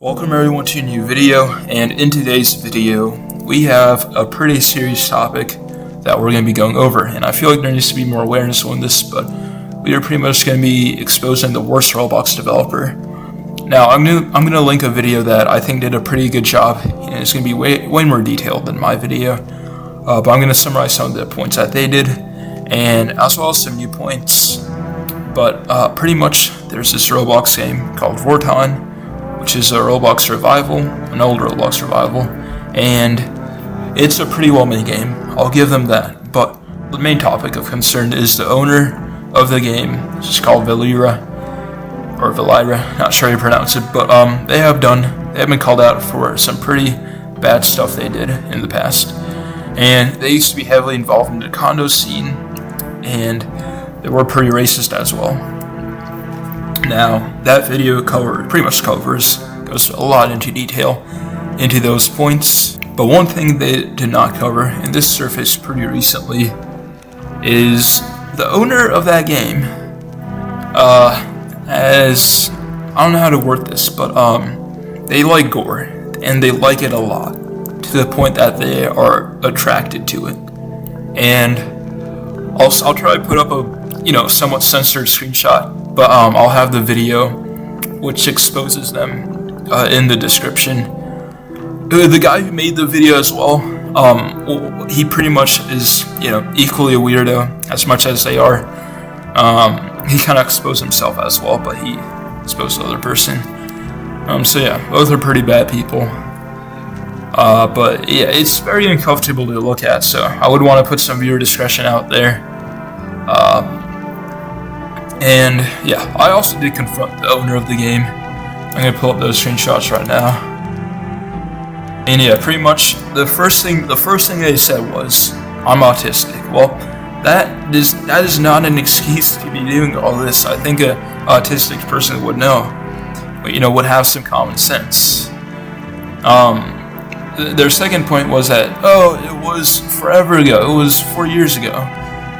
Welcome everyone to a new video, and in today's video we have a pretty serious topic that we're going to be going over, and I feel like there needs to be more awareness on this, but we are pretty much going to be exposing the worst Roblox developer. Now I'm going to link a video that I think did a pretty good job, and it's going to be way more detailed than my video, but I'm going to summarize some of the points that they did, and as well as some new points. But pretty much there's this Roblox game called Vorton, which is a Roblox revival, an old Roblox revival, and it's a pretty well-made game, I'll give them that, but the main topic of concern is the owner of the game, which is called Velierah, or Velierah, not sure how you pronounce it, but they have been called out for some pretty bad stuff they did in the past, and they used to be heavily involved in the condo scene, and they were pretty racist as well. Now, that video goes a lot into detail into those points, but one thing they did not cover, and this surfaced pretty recently, is the owner of that game, as, I don't know how to word this, but they like gore, and they like it a lot, to the point that they are attracted to it, and I'll try to put up a, somewhat censored screenshot, but I'll have the video which exposes them in the description. The guy who made the video as well, he pretty much is, equally a weirdo as much as they are. He kind of exposed himself as well, but he exposed the other person. So yeah, both are pretty bad people. But yeah, it's very uncomfortable to look at, so I would want to put some viewer discretion out there. And yeah, I also did confront the owner of the game. I'm gonna pull up those screenshots right now. And yeah, pretty much the first thing they said was, "I'm autistic." Well, that is not an excuse to be doing all this. I think an autistic person would know, but would have some common sense. Their second point was that, it was forever ago. It was 4 years ago.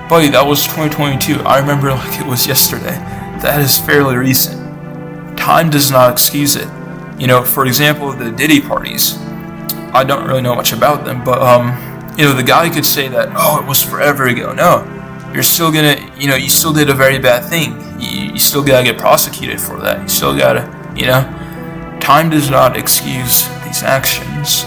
Buddy, that was 2022. I remember like it was yesterday. That is fairly recent. Time does not excuse it. For example, the Diddy parties. I don't really know much about them, but the guy could say that, it was forever ago. No, you're still gonna, you still did a very bad thing. You still gotta get prosecuted for that. You still gotta, time does not excuse these actions.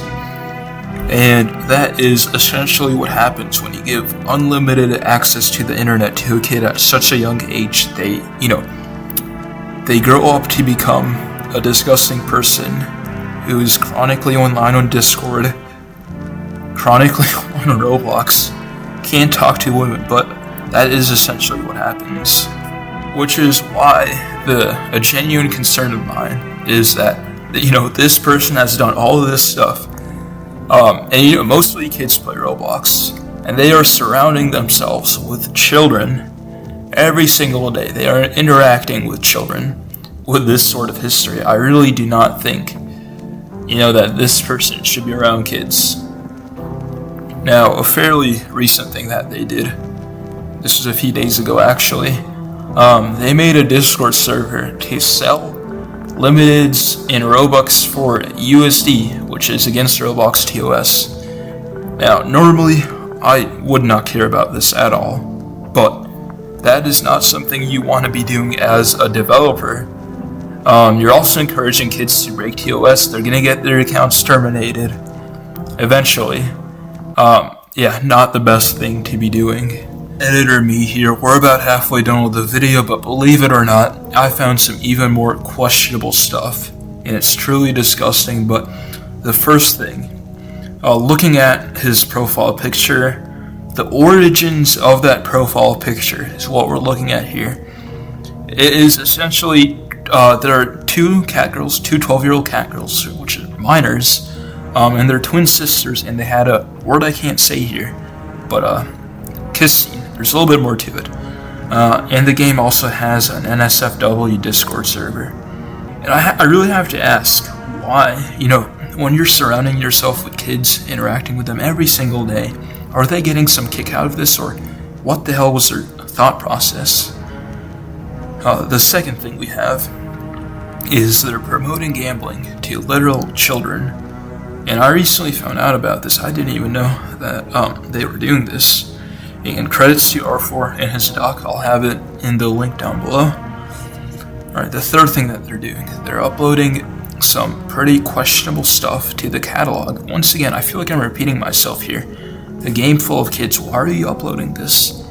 And that is essentially what happens when you give unlimited access to the internet to a kid at such a young age. They grow up to become a disgusting person who is chronically online on Discord, chronically on Roblox, can't talk to women, but that is essentially what happens. Which is why a genuine concern of mine is that, this person has done all of this stuff. And mostly kids play Roblox, and they are surrounding themselves with children every single day. They are interacting with children with this sort of history. I really do not think, that this person should be around kids. Now, a fairly recent thing that they did, this was a few days ago actually, they made a Discord server to sell limiteds in Robux for USD, which is against Roblox TOS. Now, normally, I would not care about this at all, but that is not something you want to be doing as a developer. You're also encouraging kids to break TOS. They're going to get their accounts terminated eventually. Yeah, not the best thing to be doing. Editor me here, we're about halfway done with the video, but believe it or not, I found some even more questionable stuff, and it's truly disgusting. But the first thing, looking at his profile picture, the origins of that profile picture is what we're looking at here. It is essentially, there are two 12-year-old cat girls, which are minors, and they're twin sisters, and they had a word I can't say here, but kiss scene. There's a little bit more to it. And the game also has an NSFW Discord server. And I really have to ask, why? When you're surrounding yourself with kids, interacting with them every single day, are they getting some kick out of this, or what the hell was their thought process? The second thing we have is they're promoting gambling to literal children. And I recently found out about this. I didn't even know that they were doing this. And credits to R4 and his doc. I'll have it in the link down below. Alright, the third thing that they're doing, they're uploading some pretty questionable stuff to the catalog. Once again, I feel like I'm repeating myself here. A game full of kids, why are you uploading this?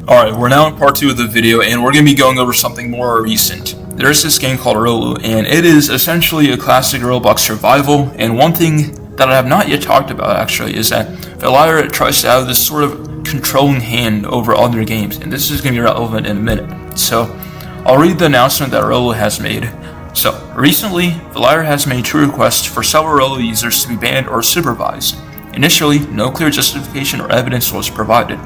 Alright, we're now in part 2 of the video, and we're going to be going over something more recent. There's this game called ROLU, and it is essentially a classic Roblox survival, and one thing that I have not yet talked about actually is that Velierah tries to have this sort of controlling hand over other games, and this is going to be relevant in a minute. So, I'll read the announcement that ROLU has made. So, recently, Velierah has made 2 requests for several ROLU users to be banned or supervised. Initially, no clear justification or evidence was provided.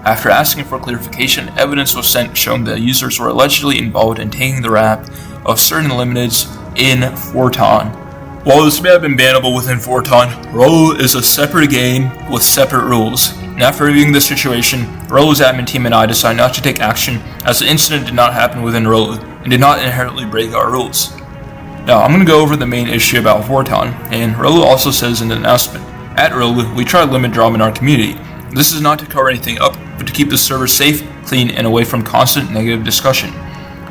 After asking for clarification, evidence was sent showing that users were allegedly involved in taking the rap of certain limiteds in Vorton. While this may have been bannable within Vorton, ROLU is a separate game with separate rules. And after reviewing the situation, ROLU's admin team and I decided not to take action as the incident did not happen within ROLU and did not inherently break our rules. Now, I'm going to go over the main issue about Vorton, and ROLU also says in the announcement, at ROLU, we try to limit drama in our community. This is not to cover anything up, but to keep the server safe, clean, and away from constant negative discussion.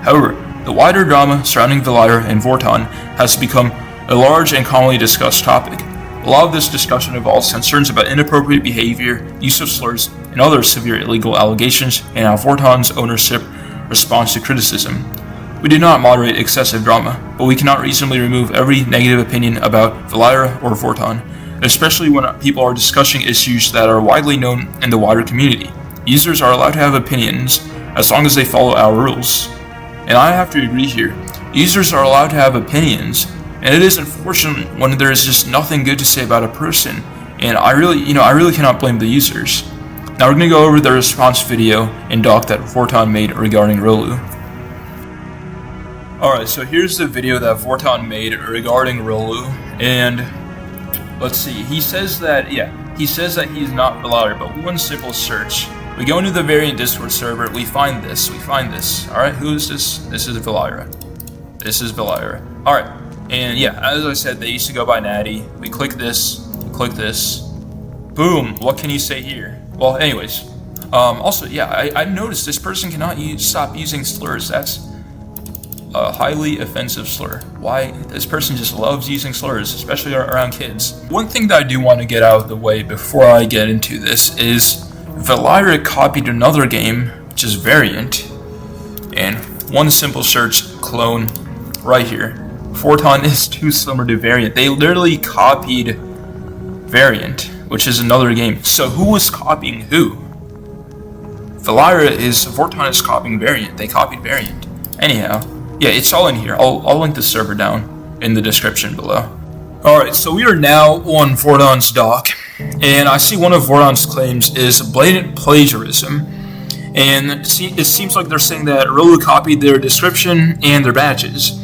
However, the wider drama surrounding Velierah and Vorton has become a large and commonly discussed topic. A lot of this discussion involves concerns about inappropriate behavior, use of slurs, and other severe illegal allegations, and how Vorton's ownership responds to criticism. We do not moderate excessive drama, but we cannot reasonably remove every negative opinion about Velierah or Vorton, especially when people are discussing issues that are widely known in the wider community. Users are allowed to have opinions as long as they follow our rules. And I have to agree here. Users are allowed to have opinions, and it is unfortunate when there is just nothing good to say about a person, and I really cannot blame the users. Now we're going to go over the response video and doc that Vorton made regarding ROLU. Alright, so here's the video that Vorton made regarding ROLU, and let's see, he says that he's not Velierah, but one simple search. We go into the variant Discord server, we find this. Alright, who is this? This is Velierah. Alright, and yeah, as I said, they used to go by Natty. We click this, boom, what can you say here? Well, anyways, also, yeah, I noticed this person cannot stop using slurs. That's a highly offensive slur. Why? This person just loves using slurs, especially around kids. One thing that I do want to get out of the way before I get into this is Velierah copied another game, which is Variant, and one simple search clone right here. Vorton is too similar to Variant. They literally copied Variant, which is another game. So who was copying who? Vorton is copying Variant. They copied Variant. Anyhow, yeah, it's all in here. I'll link the server down in the description below. Alright, so we are now on Vorton's doc, and I see one of Vorton's claims is blatant plagiarism. And it seems like they're saying that ROLU copied their description and their badges.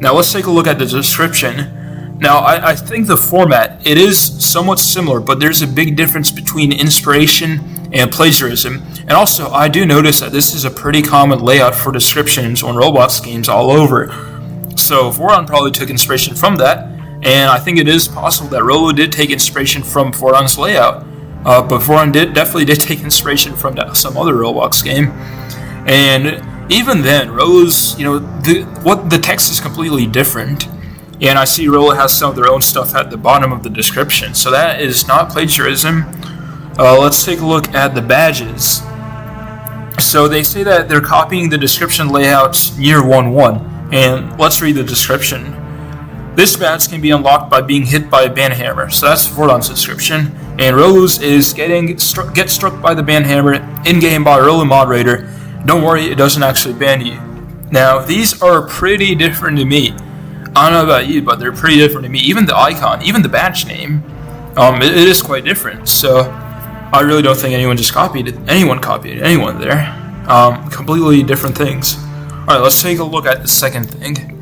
Now let's take a look at the description. Now I think the format, it is somewhat similar, but there's a big difference between inspiration and plagiarism. And also, I do notice that this is a pretty common layout for descriptions on Roblox games all over. So Vorton probably took inspiration from that, and I think it is possible that ROLU did take inspiration from Vorton's layout. But Vorton definitely did take inspiration from some other Roblox game. And even then, ROLU's, the text is completely different. And I see ROLU has some of their own stuff at the bottom of the description, so that is not plagiarism. Let's take a look at the badges. So they say that they're copying the description layout near 1.1, and let's read the description. This badge can be unlocked by being hit by a ban hammer, so that's Vorton's description, and ROLU's is get struck by the ban hammer in-game by a ROLU moderator. Don't worry, it doesn't actually ban you. Now, these are pretty different to me. I don't know about you, but they're pretty different to me. Even the icon, even the badge name, it is quite different, so I really don't think anyone copied anyone there. Completely different things. Alright, let's take a look at the second thing.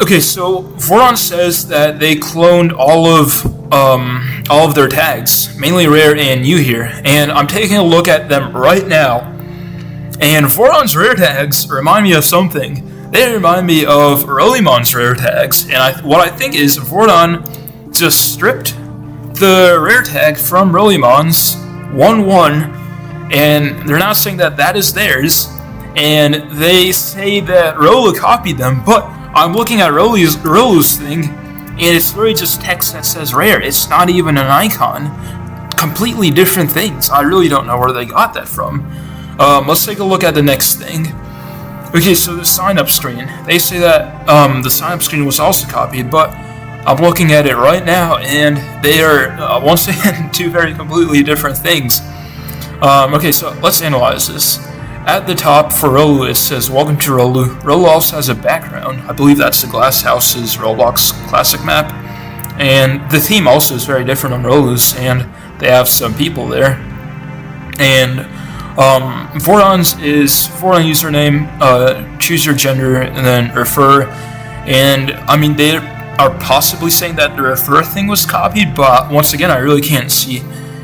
Okay, so Vorton says that they cloned all of their tags, mainly rare and new here, and I'm taking a look at them right now. And Vorton's rare tags remind me of something. they remind me of Rollimon's rare tags, and what I think is Vorton just stripped the rare tag from Rollimon's 1-1, and they're not saying that is theirs, and they say that ROLU copied them, but I'm looking at ROLU's thing, and it's really just text that says rare. It's not even an icon. Completely different things. I really don't know where they got that from. Let's take a look at the next thing. Okay, so the sign-up screen. They say that the sign-up screen was also copied, but I'm looking at it right now, and they are, once again, two very completely different things. Okay, so let's analyze this. At the top for ROLU, it says, "Welcome to ROLU." ROLU also has a background. I believe that's the Glass House's Roblox classic map. And the theme also is very different on ROLU's, and they have some people there. And Vorton's is Vorton username, choose your gender, and then refer. And I mean, they are possibly saying that the refer thing was copied, but once again, I really can't see.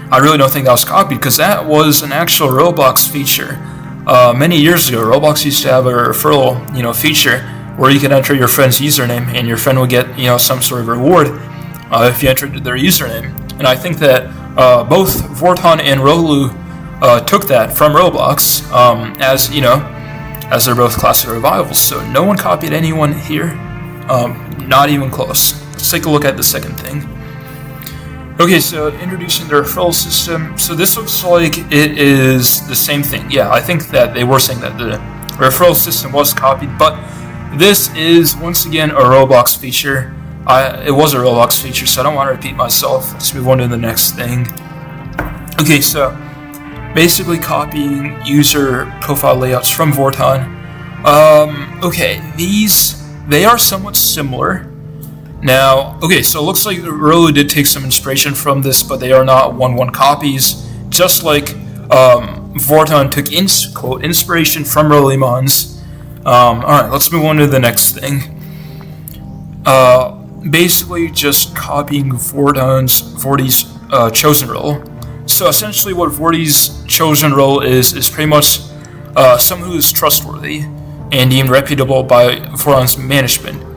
I really don't think that was copied, because that was an actual Roblox feature. Many years ago, Roblox used to have a referral, feature where you could enter your friend's username, and your friend would get, some sort of reward if you entered their username. And I think that both Vorton and ROLU took that from Roblox, as they're both classic revivals. So no one copied anyone here, not even close. Let's take a look at the second thing. Okay, so introducing the referral system. So this looks like it is the same thing. Yeah, I think that they were saying that the referral system was copied, but this is, once again, a Roblox feature. It was a Roblox feature, so I don't want to repeat myself. Let's move on to the next thing. Okay, so basically copying user profile layouts from Vorton. Okay, they are somewhat similar. Now, okay, so it looks like ROLU did take some inspiration from this, but they are not 1-1 copies. Just like Vorton took quote inspiration from Rollimon's. Alright, let's move on to the next thing. Basically just copying Vorty's chosen role. So essentially what Vorty's chosen role is pretty much someone who is trustworthy and deemed reputable by Vorton's management.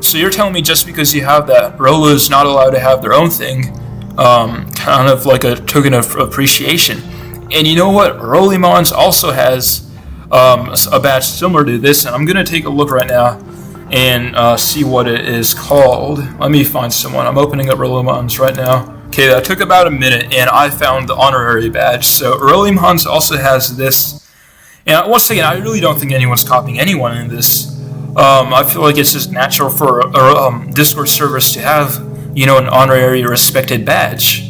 So you're telling me just because you have that, ROLU is not allowed to have their own thing, kind of like a token of appreciation. And you know what? Rollimon's also has a badge similar to this, and I'm going to take a look right now and see what it is called. Let me find someone. I'm opening up Rollimon's right now. Okay, that took about a minute, and I found the honorary badge. So Rollimon's also has this. And once again, I really don't think anyone's copying anyone in this. I feel like it's just natural for Discord servers to have, an honorary respected badge.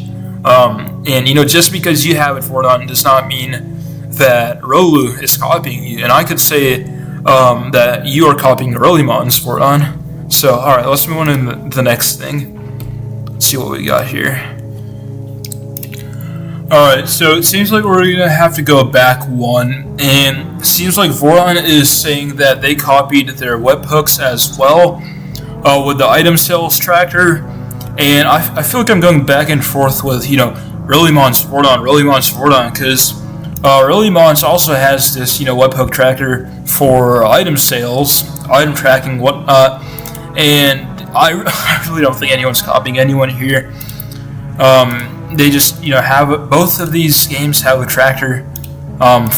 And, just because you have it, Vorton, does not mean that ROLU is copying you. And I could say that you are copying Rollimon's, Vorton. So, alright, let's move on to the next thing. Let's see what we got here. Alright, so it seems like we're going to have to go back one, and it seems like Vorton is saying that they copied their webhooks as well with the item sales tracker, and I feel like I'm going back and forth with, Rollimon's Vorton, because Rollimon's also has this, webhook tracker for item sales, item tracking, whatnot, and I really don't think anyone's copying anyone here. They just, have both of these games have a tracker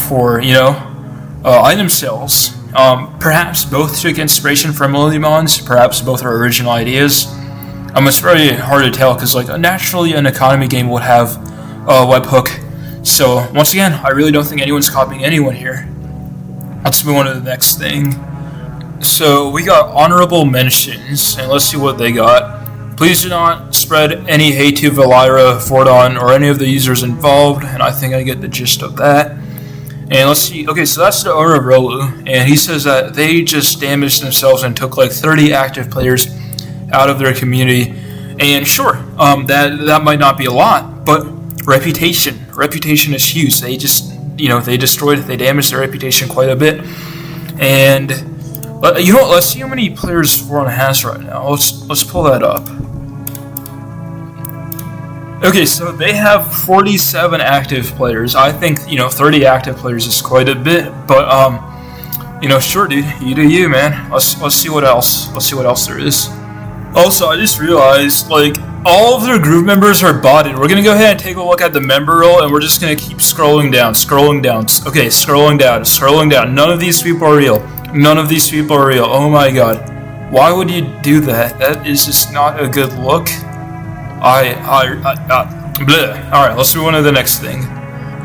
for, item sales. Perhaps both took inspiration from Rollimon's, perhaps both are original ideas. It's very hard to tell because, naturally an economy game would have a webhook. So, once again, I really don't think anyone's copying anyone here. Let's move on to the next thing. So, we got honorable mentions, and let's see what they got. Please do not spread any hate to Velierah, Vorton, or any of the users involved, and I think I get the gist of that. And let's see, okay, so that's the owner of ROLU, and he says that they just damaged themselves and took 30 active players out of their community. And sure, that might not be a lot, but reputation is huge. They just, they damaged their reputation quite a bit. And let's see how many players Vorton has right now. Let's pull that up. Okay, so they have 47 active players. I think 30 active players is quite a bit, but Sure, dude. You do you, man. Let's see what else. Let's see what else there is. Also, I just realized, like, all of their group members are botted. We're gonna go ahead and take a look at the member roll, and we're just gonna keep scrolling down. Okay, scrolling down. None of these people are real. Oh my god. Why would you do that? That is just not a good look. Bleh. Alright, let's move on to the next thing.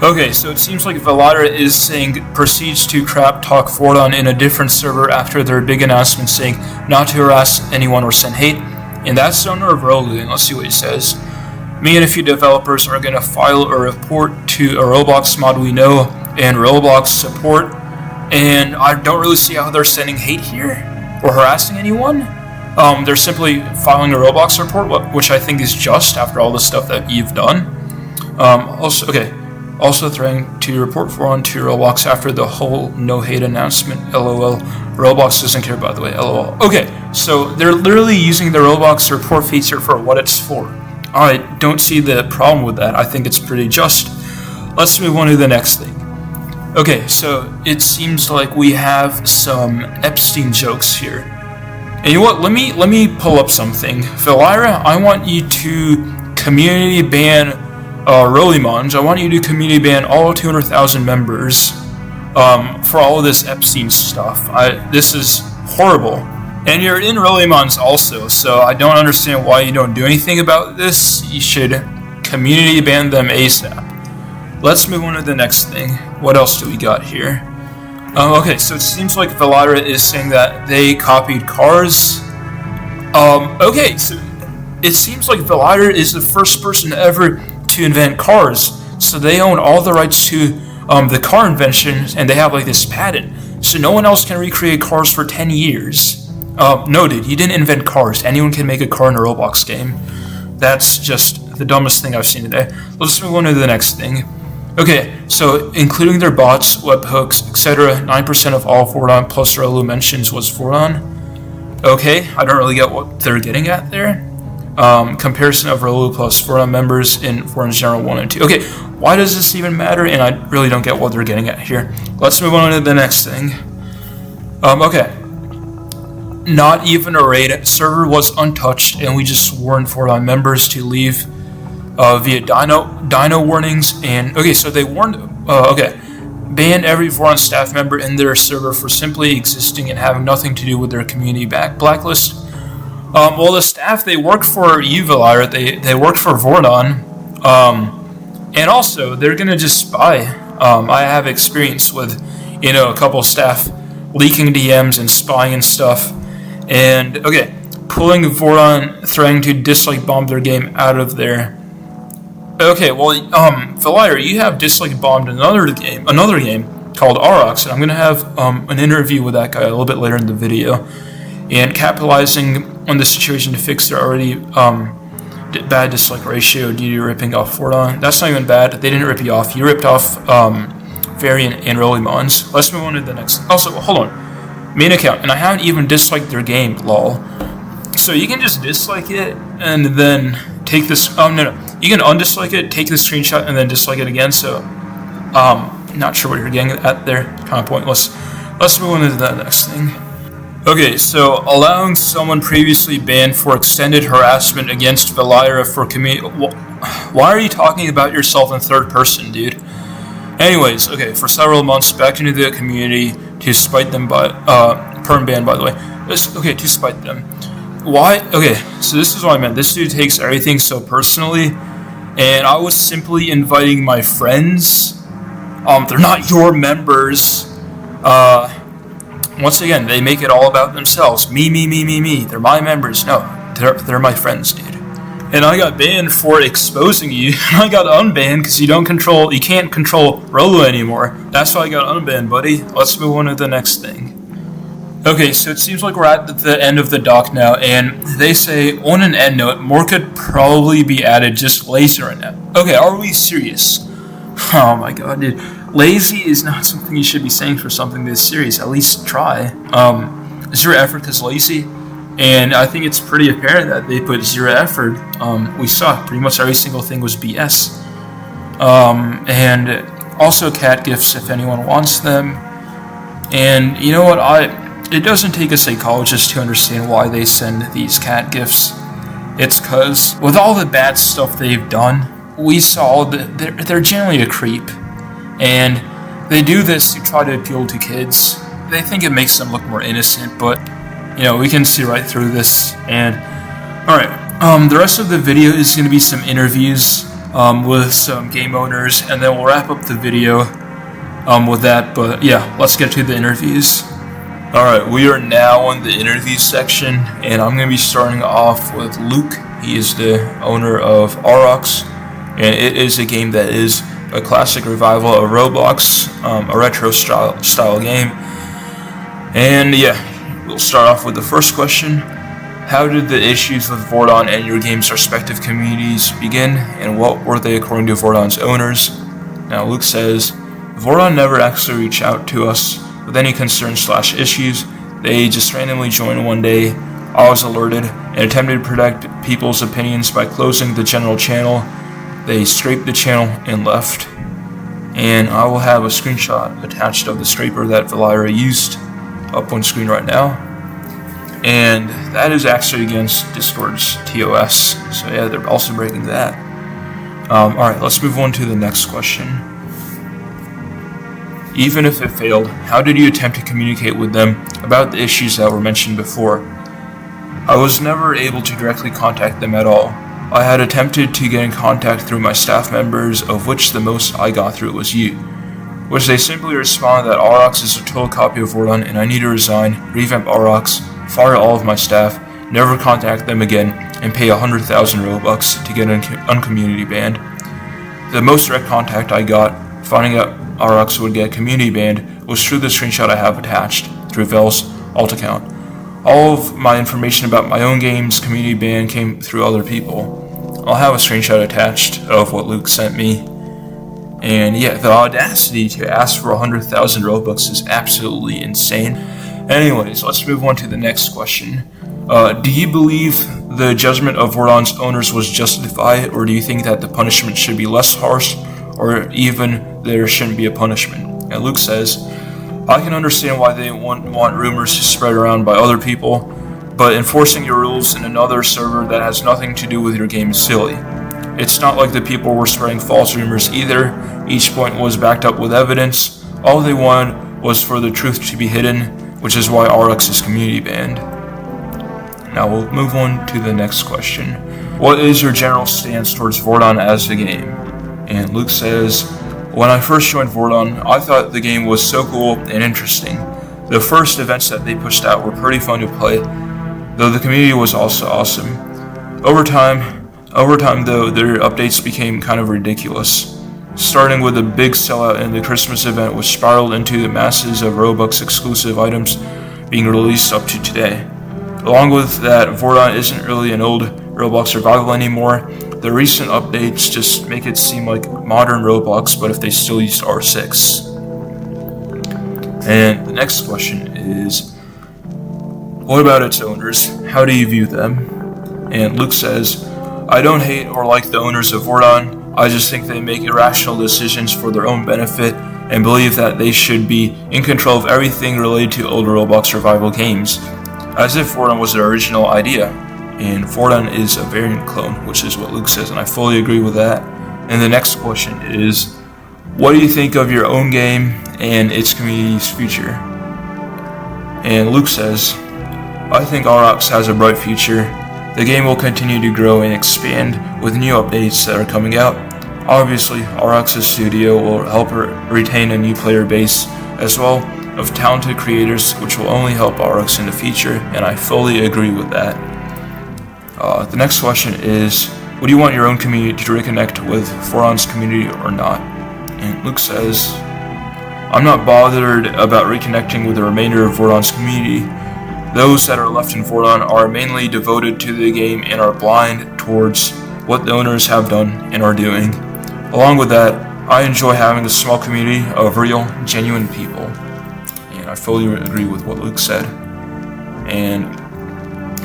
Okay, so it seems like Velierah is saying proceeds to crap talk Vorton in a different server after their big announcement saying not to harass anyone or send hate. And that's the owner of ROLU, and let's see what he says. Me and a few developers are going to file a report to a ROBLOX mod we know and ROBLOX support, and I don't really see how they're sending hate here or harassing anyone. They're simply filing a ROBLOX report, which I think is just after all the stuff that you've done. Also threatening to report Vorton to ROBLOX after the whole no hate announcement. LOL. ROBLOX doesn't care, by the way. LOL. Okay, so they're literally using the ROBLOX report feature for what it's for. I don't see the problem with that. I think it's pretty just. Let's move on to the next thing. Okay, so it seems like we have some Epstein jokes here. And you know what? Let me pull up something. Velierah, I want you to community ban Rolimons. I want you to community ban all 200,000 members for all of this Epstein stuff. This is horrible. And you're in Rolimons also, so I don't understand why you don't do anything about this. You should community ban them ASAP. Let's move on to the next thing. What else do we got here? Okay, so it seems like Velierah is saying that they copied cars. Okay, so it seems like Velierah is the first person ever to invent cars, so they own all the rights to the car invention, and they have like this patent, so no one else can recreate cars for 10 years. No, dude, you didn't invent cars. Anyone can make a car in a Roblox game. That's just the dumbest thing I've seen today. Let's move on to the next thing. Okay, so including their bots, webhooks, etc., 9% of all Vorton plus ROLU mentions was Vorton. Okay, I don't really get what they're getting at there. Comparison of ROLU plus Vorton members in Vorton's General 1 and 2. Okay, why does this even matter? And I really don't get what they're getting at here. Let's move on to the next thing. Okay. Not even a raid. Server was untouched, and we just warned Vorton members to leave via dino warnings. And okay, so they warned. Ban every Vorton staff member in their server for simply existing and having nothing to do with their community blacklist. Well, the staff, they work for you, Velierah. They work for Vorton. And also, they're gonna just spy. I have experience with, a couple staff leaking DMs and spying and stuff. And, okay, pulling Vorton, threatening to dislike bomb their game out of there. Okay, well, Velierah, you have dislike bombed another game called Aurox, and I'm gonna have an interview with that guy a little bit later in the video. And capitalizing on the situation to fix their already bad dislike ratio due to ripping off Vorton. That's not even bad. They didn't rip you off. You ripped off Variant and Rolimons. Let's move on to the next. Also, hold on. Main account. And I haven't even disliked their game, lol. So you can just dislike it and then take this. No. You can undislike it, take the screenshot, and then dislike it again. So, not sure what you're getting at there. Kind of pointless. Let's move on to the next thing. Okay, so allowing someone previously banned for extended harassment against Velierah for community. Why are you talking about yourself in third person, dude? Anyways, okay, for several months back into the community to spite them by perm ban, by the way. To spite them. Why? Okay, so this is what I meant. This dude takes everything so personally, and I was simply inviting my friends. They're not your members. Once again, they make it all about themselves. Me. They're my members. No, they're my friends, dude. And I got banned for exposing you. I got unbanned because you can't control ROLU anymore. That's why I got unbanned, buddy. Let's move on to the next thing. Okay, so it seems like we're at the end of the doc now, and they say, on an end note, more could probably be added, just lazier enough. Okay, are we serious? Oh my god, dude. Lazy is not something you should be saying for something this serious. At least try. Zero effort is lazy, and I think it's pretty apparent that they put zero effort. We saw pretty much every single thing was BS. And also cat gifts if anyone wants them. And you know what, it doesn't take a psychologist to understand why they send these cat gifts. It's cause with all the bad stuff they've done, we saw that they're generally a creep. And they do this to try to appeal to kids. They think it makes them look more innocent, but we can see right through this. And alright, the rest of the video is going to be some interviews with some game owners, and then we'll wrap up the video with that. But yeah, let's get to the interviews. Alright, we are now in the interview section, and I'm going to be starting off with Luke. He is the owner of Aurox, and it is a game that is a classic revival of ROBLOX, a retro style game. And yeah, we'll start off with the first question. How did the issues with Vorton and your game's respective communities begin, and what were they according to Vorton's owners? Now Luke says, Vorton never actually reached out to us with any concerns/issues. They just randomly joined one day. I was alerted and attempted to protect people's opinions by closing the general channel. They scraped the channel and left. And I will have a screenshot attached of the scraper that Velierah used up on screen right now. And that is actually against Discord's TOS. So yeah, they're also breaking that. Alright, let's move on to the next question. Even if it failed, how did you attempt to communicate with them about the issues that were mentioned before? I was never able to directly contact them at all. I had attempted to get in contact through my staff members, of which the most I got through was you, which they simply responded that Aurox is a total copy of Vorton and I need to resign, revamp Aurox, fire all of my staff, never contact them again, and pay 100,000 Robux to get uncommunity banned. The most direct contact I got, finding out Aurox would get community banned, was through the screenshot I have attached, through Vel's alt account. All of my information about my own game's community ban came through other people. I'll have a screenshot attached of what Luke sent me. And yeah, the audacity to ask for 100,000 Robux is absolutely insane. Anyways, let's move on to the next question. Do you believe the judgment of Vorton's owners was justified, or do you think that the punishment should be less harsh, or even there shouldn't be a punishment? And Luke says, I can understand why they want rumors to spread around by other people, but enforcing your rules in another server that has nothing to do with your game is silly. It's not like the people were spreading false rumors either. Each point was backed up with evidence. All they wanted was for the truth to be hidden, which is why Aurox is community banned. Now we'll move on to the next question. What is your general stance towards Vorton as a game? And Luke says, when I first joined Vorton, I thought the game was so cool and interesting. The first events that they pushed out were pretty fun to play, though the community was also awesome. Over time though, their updates became kind of ridiculous, starting with a big sellout in the Christmas event, which spiraled into the masses of Robux exclusive items being released up to today. Along with that, Vorton isn't really an old Roblox survival anymore. The recent updates just make it seem like modern Roblox, but if they still used R6. And the next question is, what about its owners? How do you view them? And Luke says, I don't hate or like the owners of Vorton. I just think they make irrational decisions for their own benefit and believe that they should be in control of everything related to old Roblox survival games, as if Vorton was their original idea. And Vorton is a variant clone, which is what Luke says, and I fully agree with that. And the next question is, what do you think of your own game and its community's future? And Luke says, I think Aurox has a bright future. The game will continue to grow and expand with new updates that are coming out. Obviously, Aurox's studio will help retain a new player base as well of talented creators, which will only help Aurox in the future, and I fully agree with that. The next question is, would you want your own community to reconnect with Vorton's community or not? And Luke says, I'm not bothered about reconnecting with the remainder of Vorton's community. Those that are left in Vorton are mainly devoted to the game and are blind towards what the owners have done and are doing. Along with that, I enjoy having a small community of real, genuine people. And I fully agree with what Luke said. And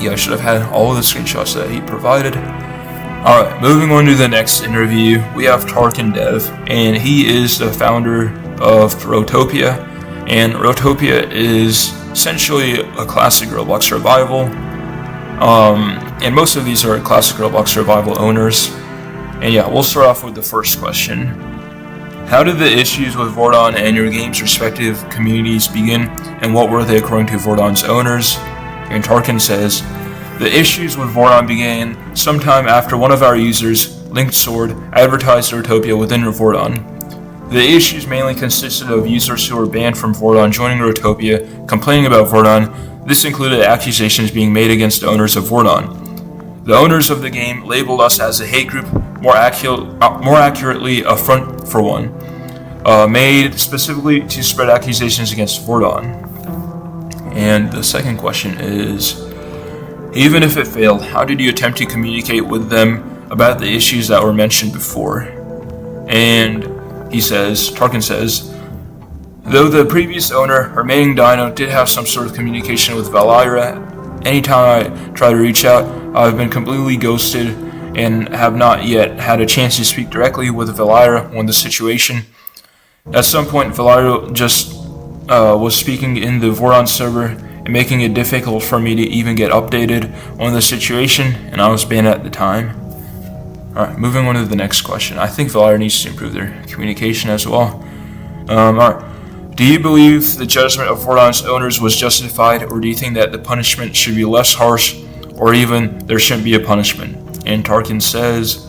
yeah, I should have had all of the screenshots that he provided. Alright, moving on to the next interview, we have TarkinDev, and he is the founder of RoTopia. And RoTopia is essentially a classic Roblox survival. And most of these are classic Roblox survival owners. And yeah, we'll start off with the first question. How did the issues with Vorton and your game's respective communities begin, and what were they according to Vorton's owners? And Tarkin says, the issues with Vorton began sometime after one of our users, Linked Sword, advertised RoTopia within Vorton. The issues mainly consisted of users who were banned from Vorton joining RoTopia, complaining about Vorton. This included accusations being made against owners of Vorton. The owners of the game labeled us as a hate group, more accurately a front for one, made specifically to spread accusations against Vorton. And the second question is, even if it failed, how did you attempt to communicate with them about the issues that were mentioned before? And Tarkin says, though the previous owner, Remaining Dino, did have some sort of communication with Velierah, anytime I try to reach out, I've been completely ghosted and have not yet had a chance to speak directly with Velierah on the situation. At some point, Velierah just was speaking in the Vorton server and making it difficult for me to even get updated on the situation, and I was banned at the time. Alright, moving on to the next question. I think Velierah needs to improve their communication as well. Alright. Do you believe the judgment of Vorton's owners was justified, or do you think that the punishment should be less harsh, or even there shouldn't be a punishment? And Tarkin says,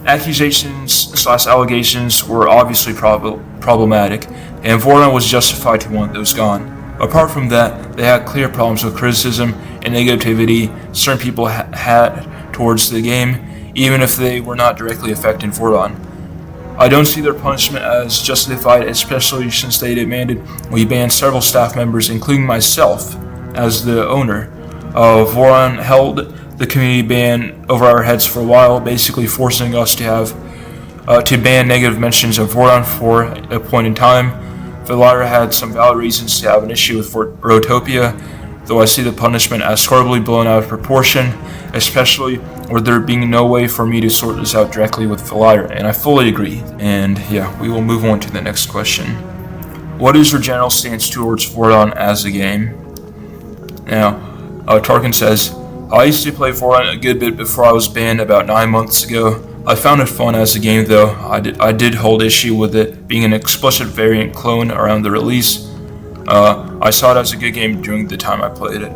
accusations/allegations were obviously problematic, and Vorton was justified to want those gone. Apart from that, they had clear problems with criticism and negativity certain people had towards the game, even if they were not directly affecting Vorton. I don't see their punishment as justified, especially since they demanded we ban several staff members, including myself as the owner. Vorton held the community ban over our heads for a while, basically forcing us to ban negative mentions of Vorton for a point in time. Velierah had some valid reasons to have an issue with RoTopia, though I see the punishment as horribly blown out of proportion, especially with there being no way for me to sort this out directly with Velierah, and I fully agree. And yeah, we will move on to the next question. What is your general stance towards Vorton as a game? Now, Tarkin says, I used to play Vorton a good bit before I was banned about 9 months ago. I found it fun as a game, though. I did hold issue with it being an explicit variant clone around the release. I saw it as a good game during the time I played it.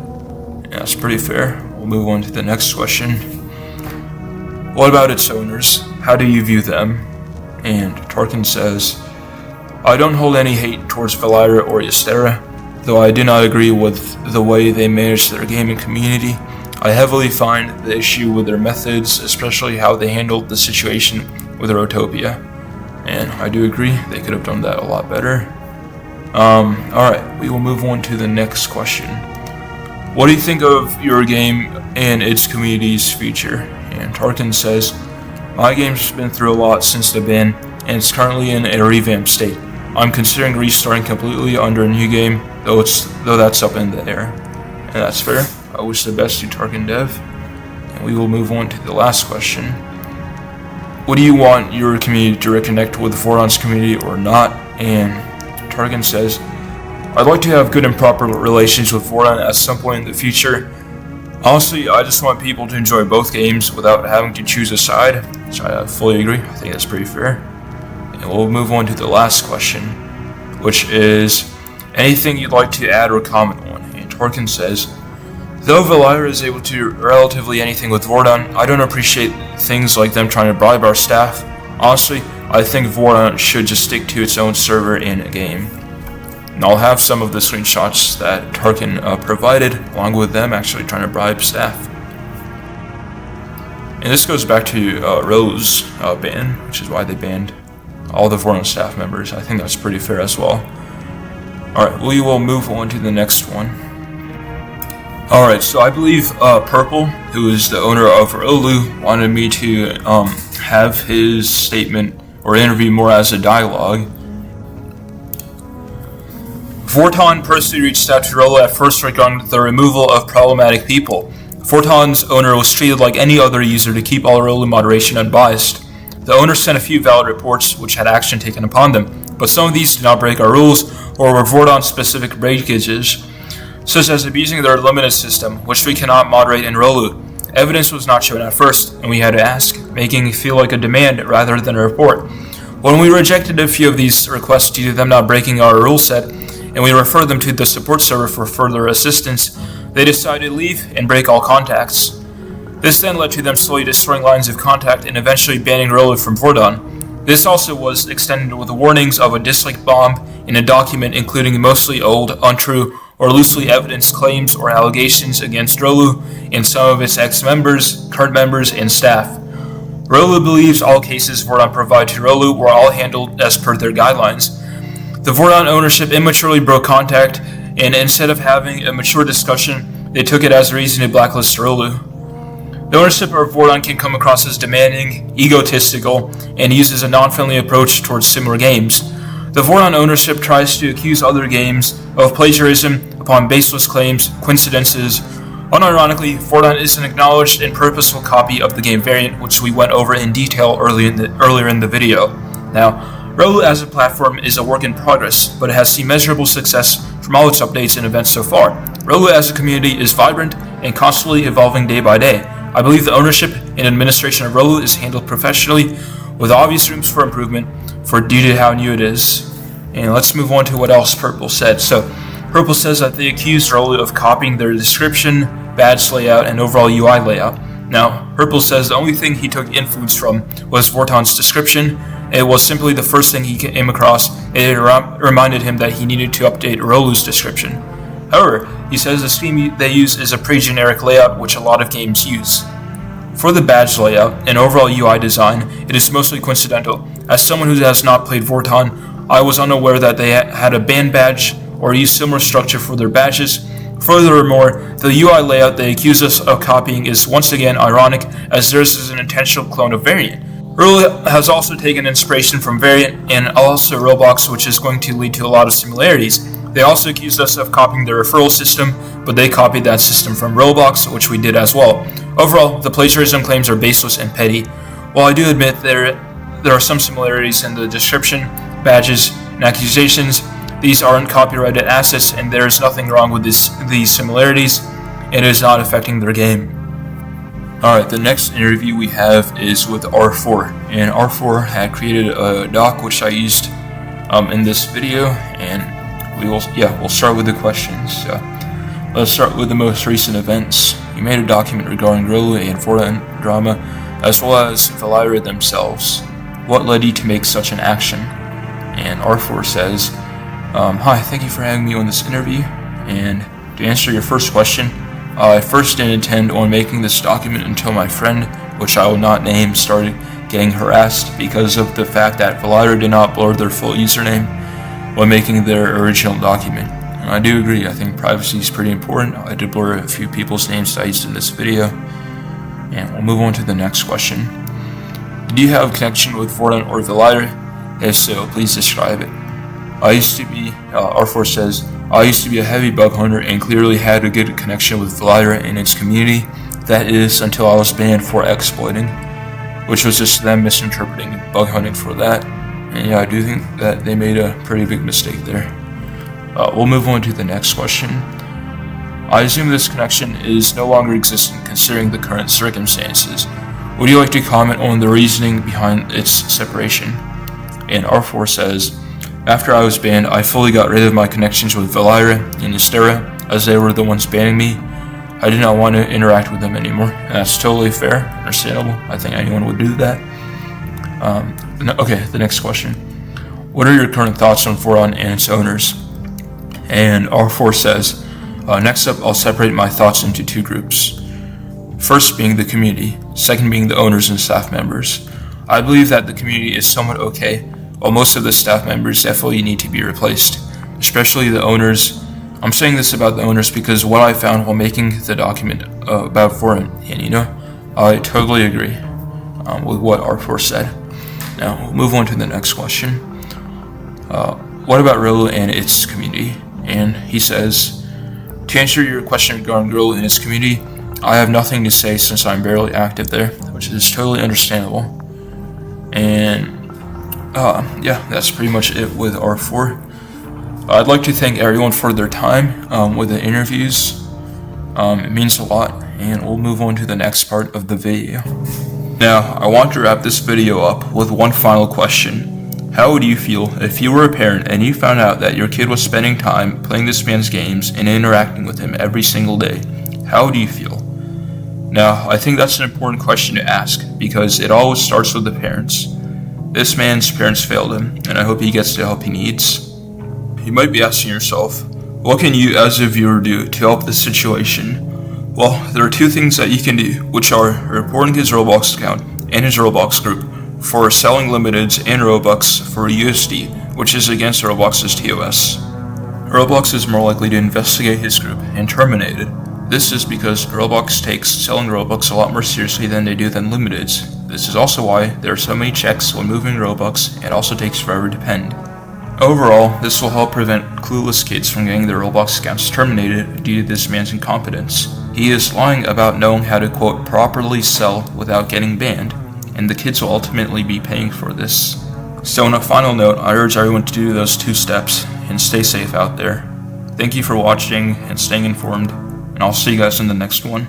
Yeah, that's pretty fair. We'll move on to the next question. What about its owners? How do you view them? And Tarkin says, I don't hold any hate towards Velierah or Ystera, though I do not agree with the way they manage their gaming community. I heavily find the issue with their methods, especially how they handled the situation with RoTopia. And I do agree, they could have done that a lot better. Alright, we will move on to the next question. What do you think of your game and its community's future? And Tarkin says, my game's been through a lot since the ban, and it's currently in a revamped state. I'm considering restarting completely under a new game, though that's up in the air. And that's fair. I wish the best to TarkinDev. And we will move on to the last question. What do you want your community to reconnect with Vorton's community or not? And Tarkin says, I'd like to have good and proper relations with Vorton at some point in the future. Honestly, I just want people to enjoy both games without having to choose a side, which I fully agree. I think that's pretty fair. And we'll move on to the last question, which is anything you'd like to add or comment on. And Tarkin says, though Velierah is able to do relatively anything with Vorton, I don't appreciate things like them trying to bribe our staff. Honestly, I think Vorton should just stick to its own server in a game. And I'll have some of the screenshots that Tarkin provided, along with them actually trying to bribe staff. And this goes back to ROLU's ban, which is why they banned all the Vorton staff members. I think that's pretty fair as well. Alright, we will move on to the next one. Alright, so I believe Purple, who is the owner of ROLU, wanted me to have his statement or interview more as a dialogue. Vorton personally reached out to ROLU at first regarding the removal of problematic people. Vorton's owner was treated like any other user to keep all ROLU moderation unbiased. The owner sent a few valid reports which had action taken upon them. but some of these did not break our rules or were Vorton-specific breakages, such as abusing their limited system, which we cannot moderate in ROLU. Evidence was not shown at first, and we had to ask, making it feel like a demand rather than a report. When we rejected a few of these requests due to them not breaking our rule set, and we referred them to the support server for further assistance, they decided to leave and break all contacts. This then led to them slowly destroying lines of contact and eventually banning ROLU from Vorton. This also was extended with warnings of a dislike bomb in a document including mostly old, untrue, or loosely evidenced claims or allegations against ROLU and some of its ex-members, current members, and staff. ROLU believes all cases Vorton provide to ROLU were all handled as per their guidelines. The Vorton ownership immaturely broke contact, and instead of having a mature discussion, they took it as a reason to blacklist ROLU. The ownership of Vorton can come across as demanding, egotistical, and uses a non-friendly approach towards similar games. The Vorton ownership tries to accuse other games of plagiarism upon baseless claims, coincidences. Unironically, Vorton is an acknowledged and purposeful copy of the game Variant, which we went over in detail earlier in the video. Now, ROLU as a platform is a work in progress, but it has seen measurable success from all its updates and events so far. ROLU as a community is vibrant and constantly evolving day by day. I believe the ownership and administration of ROLU is handled professionally, with obvious rooms for improvement due to how new it is. And let's move on to what else Purple said. So, Purple says that they accused ROLU of copying their description, badge layout, and overall UI layout. Now, Purple says the only thing he took influence from was Vorton's description. It was simply the first thing he came across, and it reminded him that he needed to update ROLU's description. However, he says the scheme they use is a pretty generic layout which a lot of games use. For the badge layout and overall UI design, it is mostly coincidental. As someone who has not played Vorton, I was unaware that they had a band badge or used similar structure for their badges. Furthermore, the UI layout they accuse us of copying is once again ironic, as theirs is an intentional clone of Variant. ROLU has also taken inspiration from Variant and also ROBLOX, which is going to lead to a lot of similarities. They also accused us of copying their referral system, but they copied that system from ROBLOX, which we did as well. Overall, the plagiarism claims are baseless and petty. While I do admit there are some similarities in the description, badges, and accusations, these aren't copyrighted assets, and there is nothing wrong with these similarities, and it is not affecting their game. Alright, the next interview we have is with R4, and R4 had created a doc which I used in this video, and we'll start with the questions. So, let's start with the most recent events. He made a document regarding ROLU and Vorton drama, as well as Velierah themselves. What led you to make such an action? And R4 says, hi, thank you for having me on this interview, and to answer your first question, I first didn't intend on making this document until my friend, which I will not name, started getting harassed because of the fact that Velierah did not blur their full username when making their original document. And I do agree, I think privacy is pretty important. I did blur a few people's names that I used in this video. And we'll move on to the next question. Do you have a connection with Vorton or Velierah? If so, please describe it. R4 says, I used to be a heavy bug hunter and clearly had a good connection with Velierah and its community. That is, until I was banned for exploiting, which was just them misinterpreting bug hunting for that. And yeah, I do think that they made a pretty big mistake there. We'll move on to the next question. I assume this connection is no longer existent considering the current circumstances. Would you like to comment on the reasoning behind its separation? And R4 says, after I was banned, I fully got rid of my connections with Velierah and Ystera, as they were the ones banning me. I did not want to interact with them anymore, and that's totally fair, understandable. I think anyone would do that. Okay, the next question. What are your current thoughts on Vorton and its owners? And R4 says, next up, I'll separate my thoughts into two groups. First being the community, second being the owners and staff members. I believe that the community is somewhat okay, while most of the staff members definitely need to be replaced, especially the owners. I'm saying this about the owners because what I found while making the document about Vorton, and I totally agree with what R4 said. Now, we'll move on to the next question. What about ROLU and its community? And he says, to answer your question regarding ROLU and its community, I have nothing to say since I'm barely active there, which is totally understandable. And Yeah, that's pretty much it with R4. I'd like to thank everyone for their time with the interviews. It means a lot, and we'll move on to the next part of the video. Now, I want to wrap this video up with one final question. How would you feel if you were a parent and you found out that your kid was spending time playing this man's games and interacting with him every single day? How would you feel? Now, I think that's an important question to ask because it always starts with the parents. This man's parents failed him, and I hope he gets the help he needs. You might be asking yourself, what can you as a viewer do to help this situation? Well, there are two things that you can do, which are reporting his Roblox account and his Roblox group for selling limiteds and Robux for USD, which is against Roblox's TOS. Roblox is more likely to investigate his group and terminate it. This is because Roblox takes selling Robux a lot more seriously than they do than limiteds. This is also why there are so many checks when moving Robux and also takes forever to pend. Overall, this will help prevent clueless kids from getting their Roblox accounts terminated due to this man's incompetence. He is lying about knowing how to quote properly sell without getting banned, and the kids will ultimately be paying for this. So on a final note, I urge everyone to do those 2 steps and stay safe out there. Thank you for watching and staying informed, and I'll see you guys in the next one.